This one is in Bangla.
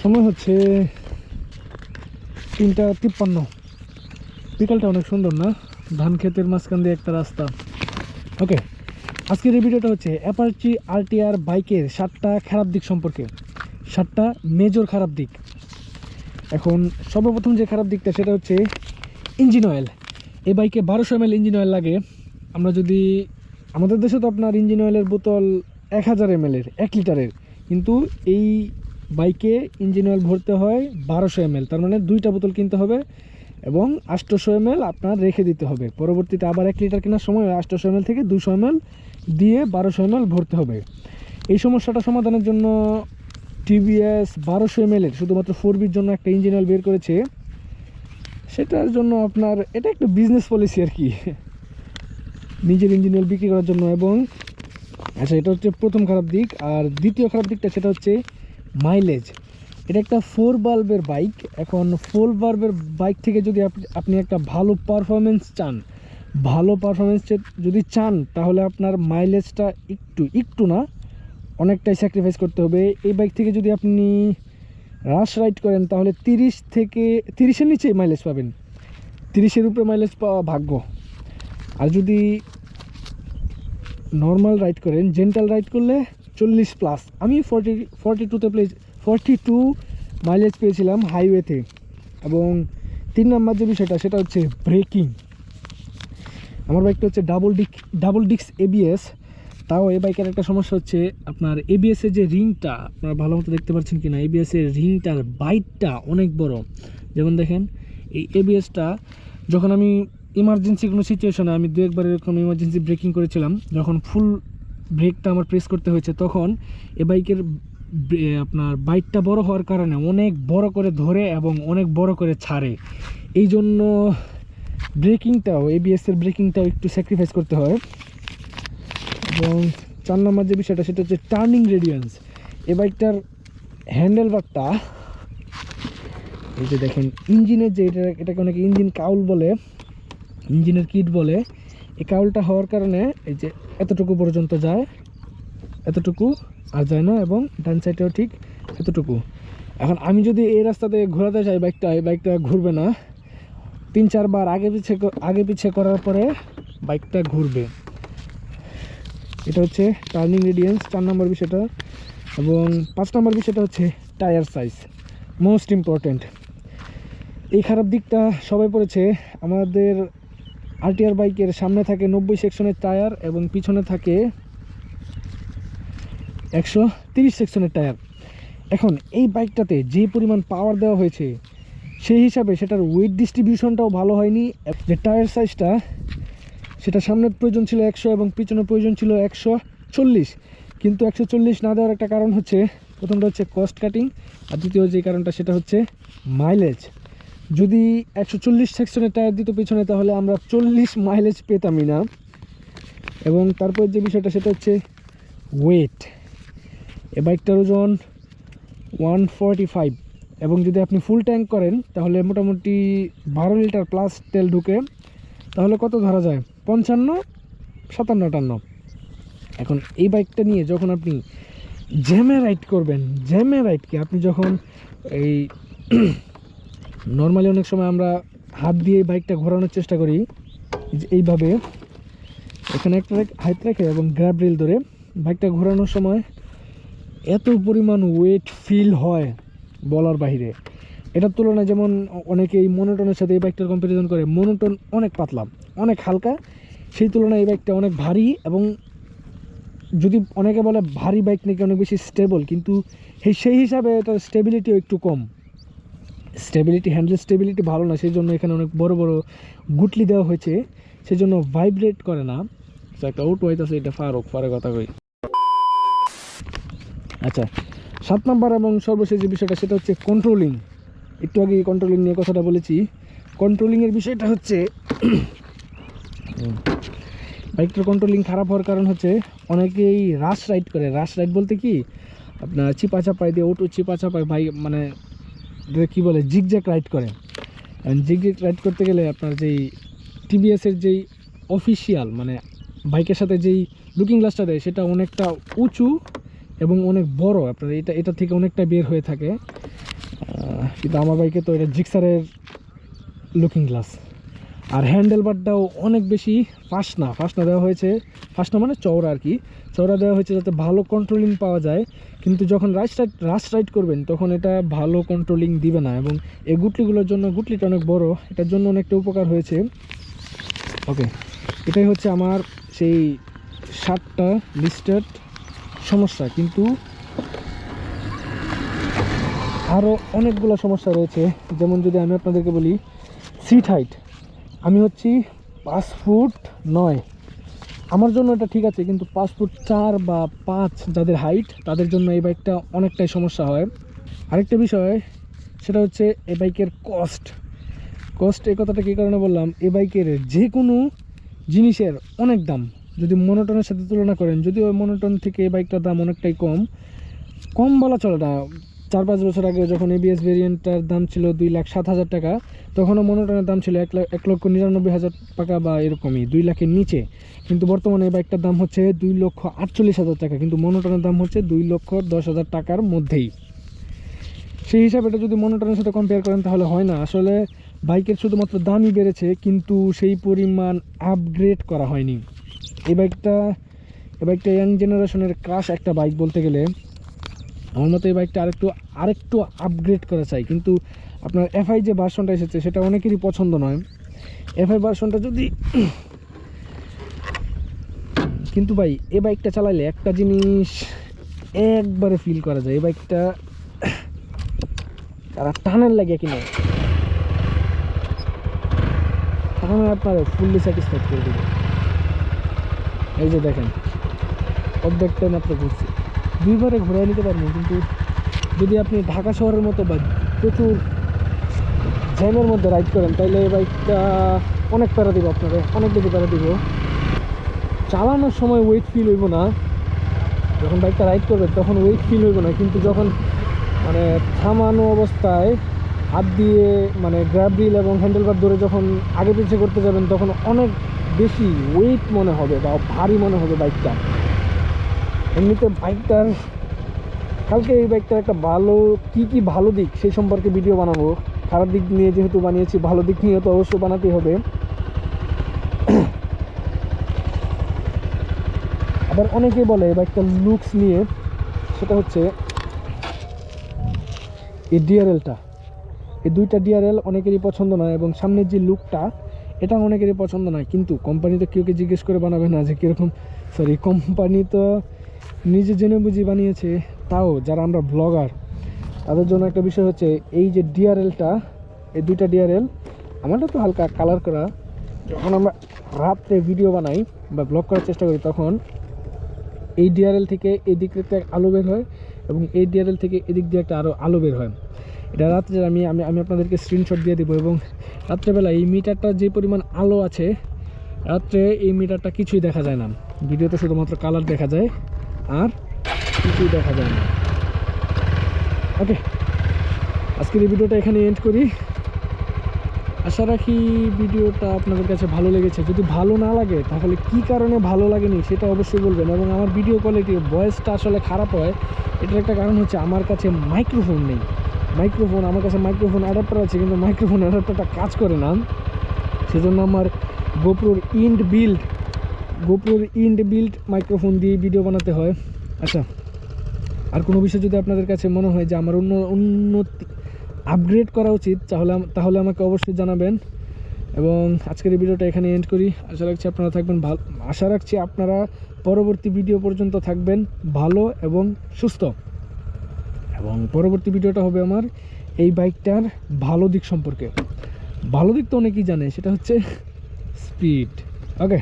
সময় হচ্ছে 3:53। বিকালটা অনেক সুন্দর না, ধান ক্ষেতের মাঝখান দিয়ে একটা রাস্তা। ওকে, আজকের এই ভিডিওটা হচ্ছে অ্যাপাচি আরটিআর বাইকের 7টা খারাপ দিক সম্পর্কে, 7টা মেজর খারাপ দিক। এখন সর্বপ্রথম যে খারাপ দিকটা সেটা হচ্ছে ইঞ্জিন অয়েল। এই বাইকে 1200 ml ইঞ্জিন অয়েল লাগে। আমরা যদি আমাদের দেশে তো আপনার ইঞ্জিন অয়েলের বোতল 1000 ml এর 1 লিটারের, কিন্তু এই বাইকে ইঞ্জিন অয়েল ভরতে হয় 1200 ml, তার মানে 2টা বোতল কিনতে হবে এবং 800 ml আপনার রেখে দিতে হবে। পরবর্তীতে আবার 1 লিটার কেনার সময় 800 ml থেকে 200 ml দিয়ে 1200 ml ভরতে হবে। এই সমস্যাটা সমাধানের জন্য টিভিএস 1200 ml এর শুধুমাত্র 4B'র জন্য একটা ইঞ্জিন অয়েল বের করেছে। সেটার জন্য আপনার এটা একটা বিজনেস পলিসি আর কি, নিজের ইঞ্জিন অয়েল বিক্রি করার জন্য। এবং আচ্ছা, এটা হচ্ছে প্রথম খারাপ দিক। আর দ্বিতীয় খারাপ দিকটা সেটা হচ্ছে মাইলেজ। এটা একটা 4 বাল্বের বাইক। এখন 4 বাল্বের বাইক থেকে যদি আপনি একটা ভালো পারফরমেন্স যদি চান, তাহলে আপনার মাইলেজটা একটু না অনেকটাই স্যাক্রিফাইস করতে হবে। এই বাইক থেকে যদি আপনি রাশ রাইড করেন তাহলে 30-এর নিচেই মাইলেজ পাবেন, 30-এর উপরে মাইলেজ পাওয়া ভাগ্য। আর যদি নর্মাল রাইড করেন, জেন্টাল রাইড করলে 40+। আমি 42 মাইলেজ পেয়েছিলাম হাইওয়েতে। এবং 3 নাম্বার যে বিষয়টা সেটা হচ্ছে ব্রেকিং। আমার বাইকটা হচ্ছে ডাবল ডিস্ক এবিএস। তাও এই বাইকের একটা সমস্যা হচ্ছে আপনার এবিএসের যে রিংটা, আপনারা ভালো মতো দেখতে পাচ্ছেন কিনা, এবিএসের রিংটার বাইটটা অনেক বড়। যেমন দেখেন, এই এবিএসটা যখন আমি ইমার্জেন্সি কোনো সিচুয়েশনে, আমি 2-1বার এরকম ইমার্জেন্সি ব্রেকিং করেছিলাম, যখন ফুল ব্রেকটা আমার প্রেস করতে হয়েছে, তখন এ বাইকের আপনার বাইটটা বড় হওয়ার কারণে অনেক বড় করে ধরে এবং অনেক বড় করে ছাড়ে। এই জন্য ব্রেকিংটাও, এবিএসের ব্রেকিংটাও একটু স্যাক্রিফাইস করতে হয়। এবং 4 নম্বর যে বিষয়টা সেটা হচ্ছে টার্নিং রেডিয়ান্স। এ বাইকটার হ্যান্ডেলবারটা, এই যে দেখেন ইঞ্জিনের যে এটাকে অনেকে ইঞ্জিন কাউল বলে, ইঞ্জিনের কিট বলে। এই কাউলটা হওয়ার কারণে এই যে এতটুকু পর্যন্ত যায়, এতটুকু আর যায় না, এবং ডান সাইডেও ঠিক এতটুকু। এখন আমি যদি এই রাস্তাতে ঘোরাতে চাই এই বাইকটা ঘুরবে না। 3-4 বার আগে পিছে করার পরে বাইকটা ঘুরবে। এটা হচ্ছে টার্নিং রেডিয়ান্স, 4 নম্বর বিষয়টা। এবং 5 নম্বর বিষয়টা হচ্ছে টায়ার সাইজ, মোস্ট ইম্পর্টেন্ট। এই খারাপ দিকটা সবাই পড়েছে। আমাদের আরটিআর বাইকের সামনে থাকে 90 সেকশনের টায়ার এবং পিছনে থাকে 130 সেকশনের টায়ার। এখন এই বাইকটাতে যে পরিমাণ পাওয়ার দেওয়া হয়েছে, সেই হিসাবে সেটার ওয়েট ডিস্ট্রিবিউশনটাও ভালো হয়নি। যে টায়ার সাইজটা, সেটা সামনের প্রয়োজন ছিল 100 এবং পিছনের প্রয়োজন ছিল 140, কিন্তু 140 না দেওয়ার একটা কারণ হচ্ছে, প্রথমটা হচ্ছে কস্ট কাটিং, আর দ্বিতীয় যে কারণটা সেটা হচ্ছে মাইলেজ। যদি 140 সেকশনের টায়ার দিত পিছনে, তাহলে আমরা 40 মাইলেজ পেতামই না। এবং তারপর যে বিষয়টা সেটা হচ্ছে ওয়েট। এ বাইকটার ওজন 145, এবং যদি আপনি ফুল ট্যাঙ্ক করেন তাহলে মোটামুটি 12 লিটার প্লাস তেল ঢুকে, তাহলে কত ধরা যায়, 55-57 এখন এই বাইকটা নিয়ে যখন আপনি জ্যামে রাইড করবেন, কি আপনি যখন এই নর্মালি অনেক সময় আমরা হাত দিয়ে বাইকটা ঘোরানোর চেষ্টা করি, এইভাবে এখানে একটা হাত রেখে এবং গ্র্যাব রেল ধরে বাইকটা ঘোরানোর সময় এত পরিমাণ ওয়েট ফিল হয় বলার বাহিরে। এটার তুলনায় যেমন অনেকে এই মনোটনের সাথে এই বাইকটার কম্পারিজন করে, মনোটন অনেক পাতলা, অনেক হালকা, সেই তুলনায় এই বাইকটা অনেক ভারী। এবং যদি অনেকে বলে ভারী বাইক নাকি অনেক বেশি স্টেবল, কিন্তু সেই হিসাবে এটার স্টেবিলিটিও একটু কম। হ্যান্ডেল স্টেবিলিটি ভালো না, সেই জন্য এখানে অনেক বড় বড় গুটলি দেওয়া হয়েছে, সেই জন্য ভাইব্রেট করে না। একটা আউট হইতেছে, এটা ফারুক কথা কই। আচ্ছা, 7 নম্বর এবং সর্বশেষ যে বিষয়টা সেটা হচ্ছে কন্ট্রোলিং। একটু আগে কন্ট্রোলিং নিয়ে কথাটা বলেছি। কন্ট্রোলিংয়ের বিষয়টা হচ্ছে বাইকটার কন্ট্রোলিং খারাপ হওয়ার কারণ হচ্ছে অনেকেই রাশ রাইড করে। রাশ রাইড বলতে কি, আপনার চিপা চাপাই দিয়ে চিপা চাপায় বাইক, মানে কী বলে, জিগজ্যাগ রাইড করে। জিগজ্যাগ রাইড করতে গেলে আপনার যেই টিভিএসের যেই অফিসিয়াল, মানে বাইকের সাথে যেই লুকিং গ্লাসটা দেয়, সেটা অনেকটা উঁচু এবং অনেক বড়। আপনার এটা থেকে অনেকটা বের হয়ে থাকে। কিন্তু আমার বাইকে তো এটা জিক্সারের লুকিং গ্লাস। আর হ্যান্ডেল বারটাও অনেক বেশি ফাস্ট না দেওয়া হয়েছে, ফাস্ট না মানে চওড়া আর কি, চওড়া দেওয়া হয়েছে যাতে ভালো কন্ট্রোলিং পাওয়া যায়। কিন্তু যখন রাশ রাইড করবেন তখন এটা ভালো কন্ট্রোলিং দিবে না। এবং এই গুটলিগুলোর জন্য, গুটলিটা অনেক বড়, এটার জন্য অনেকটা উপকার হয়েছে। ওকে, এটাই হচ্ছে আমার সেই 7টা লিস্টেড সমস্যা। কিন্তু আরও অনেকগুলো সমস্যা রয়েছে। যেমন যদি আমি আপনাদেরকে বলি, সিট হাইট। আমি হচ্ছি 5 ফুট 9, আমার জন্য এটা ঠিক আছে, কিন্তু 5 ফুট 4 বা 5 যাদের হাইট তাদের জন্য এই বাইকটা অনেকটাই সমস্যা হয়। আরেকটা বিষয় সেটা হচ্ছে এই বাইকের কস্ট। এই কথাটা কী কারণে বললাম, এই বাইকের যে কোনো জিনিসের অনেক দাম যদি মনোটনের সাথে তুলনা করেন। যদিও মনোটন থেকে এই বাইকটার দাম অনেকটাই কম বলা চলে না। 4-5 বছর আগে যখন এবিএস ভেরিয়েন্টটার দাম ছিল 2,07,000 টাকা, তখনও মনোটনের দাম ছিল 1,99,000 টাকা বা এরকমই, 2 লাখের নিচে। কিন্তু বর্তমানে এই বাইকটার দাম হচ্ছে 2,48,000 টাকা, কিন্তু মনোটনের দাম হচ্ছে 2,10,000 টাকার মধ্যেই। সেই হিসাবে এটা যদি মনোটনের সাথে কম্পেয়ার করেন তাহলে হয় না। আসলে বাইকের শুধুমাত্র দামই বেড়েছে, কিন্তু সেই পরিমাণ আপগ্রেড করা হয়নি। এই বাইকটা ইয়াং জেনারেশনের ক্রাশ একটা বাইক বলতে গেলে। আমার মতো এই বাইকটা আরেকটু আপগ্রেড করা চাই। কিন্তু আপনার এফআই যে ভার্সনটা এসেছে সেটা অনেকেরই পছন্দ নয়। এফআই ভার্সনটা যদি কিন্তু ভাই এই বাইকটা চালাইলে একটা জিনিস একবারে ফিল করা যায়, এই বাইকটা তারা টানের লাগে কিনা তখন আপনার ফুললি স্যাটিসফাইড করে দেবে। এই যে দেখেন, অর্ধেকটা মাত্র ঘুরছি, 2বারে ঘোরায় নিতে পারবো। কিন্তু যদি আপনি ঢাকা শহরের মতো বা প্রচুর জ্যামের মধ্যে রাইড করেন তাহলে এই বাইকটা অনেক প্যারা দিব, আপনারা অনেক বেশি প্যারা দিব। চালানোর সময় ওয়েট ফিল হইব না, যখন বাইকটা রাইড করবেন তখন ওয়েট ফিল হইব না। কিন্তু যখন মানে থামানো অবস্থায় হাত দিয়ে মানে গ্র্যাব রিল এবং হ্যান্ডেলবার ধরে যখন আগে পিছিয়ে করতে যাবেন তখন অনেক বেশি ওয়েট মনে হবে বা ভারী মনে হবে বাইকটা। এমনিতে বাইকটার কালকে এই বাইকটার একটা ভালো কী ভালো দিক সেই সম্পর্কে ভিডিও বানাবো। খারাপ দিক নিয়ে যেহেতু বানিয়েছি, ভালো দিক নিয়ে তো অবশ্যই বানাতেই হবে। আবার অনেকেই বলে এই বাইকটার লুকস নিয়ে, সেটা হচ্ছে এই ডিআরএলটা, এই 2টা ডিআরএল অনেকেরই পছন্দ নয়। এবং সামনের যে লুকটা এটা অনেকেরই পছন্দ নয়। কিন্তু কোম্পানি তো কেউকে জিজ্ঞেস করে বানাবে না যে কীরকম, কোম্পানি তো নিজে জেনে বুঝি বানিয়েছে। তাও যারা আমরা ব্লগার তাদের জন্য একটা বিষয় হচ্ছে এই যে ডিআরএলটা, এই 2টা ডিআরএল আমারটা তো হালকা কালার করা। যখন আমরা রাত্রে ভিডিও বানাই বা ব্লগ করার চেষ্টা করি তখন এই ডিআরএল থেকে এই দিক থেকে আলো বের হয় এবং এই ডিআরএল থেকে এদিক দিয়ে একটা আরও আলো বের হয়। এটা রাত্রে আমি আপনাদেরকে স্ক্রিনশট দিয়ে দেবো। এবং রাত্রেবেলা এই মিটারটা যে পরিমাণ আলো আছে, রাত্রে এই মিটারটা কিছুই দেখা যায় না। ভিডিওতে শুধুমাত্র কালার দেখা যায় আর কিছুই দেখা যায় না। ওকে, আজকের এই ভিডিওটা এখানে এন্ড করি। আশা রাখি ভিডিওটা আপনাদের কাছে ভালো লেগেছে। যদি ভালো না লাগে তাহলে কি কারণে ভালো লাগেনি সেটা অবশ্যই বলবেন। এবং আমার ভিডিও কোয়ালিটি, ভয়েসটা আসলে খারাপ হয়, এটার একটা কারণ হচ্ছে আমার কাছে মাইক্রোফোন নেই। আমার কাছে মাইক্রোফোন অ্যাডাপ্টার আছে কিন্তু মাইক্রোফোন অ্যাডাপ্টারটা কাজ করে না। সেজন্য আমার গোপ্রোর ইন্ড বিল্ড মাইক্রোফোন দিয়ে ভিডিও বানাতে হয়। আচ্ছা, আর কোনো বিষয় যদি আপনাদের কাছে মনে হয় যে আমার উন্নতি আপগ্রেড করা উচিত তাহলে আমাকে অবশ্যই জানাবেন। এবং আজকের এই ভিডিওটা এখানে এন্ড করি। আশা রাখছি আপনারা পরবর্তী ভিডিও পর্যন্ত থাকবেন ভালো এবং সুস্থ। এবং পরবর্তী ভিডিওটা হবে আমার এই বাইকটার ভালো দিক সম্পর্কে। ভালো দিক তো অনেকেই জানে, সেটা হচ্ছে স্পিড। ওকে।